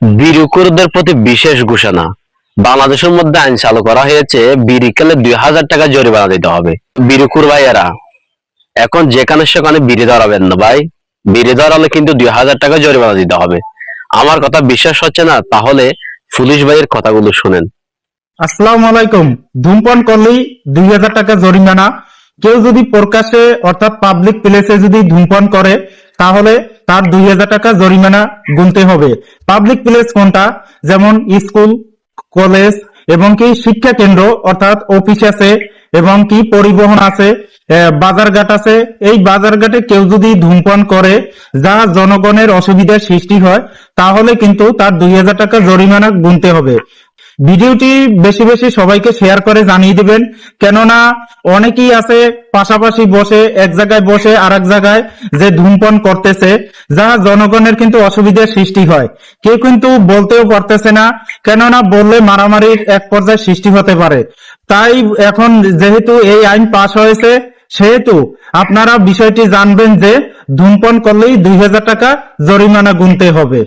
বিড়িখোরদের প্রতি বিশেষ ঘোষণা। বাংলাদেশের মধ্যে আইন চালু করা হয়েছে, বিড়ি খেলে 2000 টাকা জরিমানা দিতে হবে। বিড়িখোর ভাইয়েরা, এখন যেখানে সেখানে বিড়ি ধরাবেন না ভাই। বিড়ি ধরালে কিন্তু 2000 টাকা জরিমানা দিতে হবে। আমার কথা বিশ্বাস হচ্ছে না, তাহলে পুলিশ ভাইয়ের কথাগুলো শুনেন। আসসালামু আলাইকুম। ধূমপান করলেই 2000 টাকা জরিমানা। কেউ যদি প্রকাশ্যে অর্থাৎ পাবলিক প্লেসে যদি ধূমপান করে তাহলে তার 2000 টাকা জরিমানা গুনতে হবে। পাবলিক প্লেস কোনটা? যেমন স্কুল, কলেজ এবং কি শিক্ষা কেন্দ্র অর্থাৎ অফিস আছে এবং কি পরিবহন আছে, বাজারঘাট আছে। এই বাজারঘাটে কেউ যদি ধূমপান করে যা জনগণের অসুবিধার সৃষ্টি হয় তাহলে কিন্তু তার 2000 টাকা জরিমানা গুনতে হবে। ভিডিওটি বেশি বেশি সবাইকে শেয়ার করে জানিয়ে দিবেন, কেননা অনেকেই আছে পাশাপাশি বসে এক জায়গায় বসে আর এক জায়গায় যে ধূমপান করতেছে, যা জনগণের কিন্তু অসুবিধার সৃষ্টি হয়। কেউ কিন্তু বলতেও পারতেছে না, কেননা বললে মারামারির এক পর্যায়ে সৃষ্টি হতে পারে। তাই এখন যেহেতু এই আইন পাশ হয়েছে, সেহেতু আপনারা বিষয়টি জানবেন যে ধূমপান করলেই 2000 টাকা জরিমানা গুনতে হবে।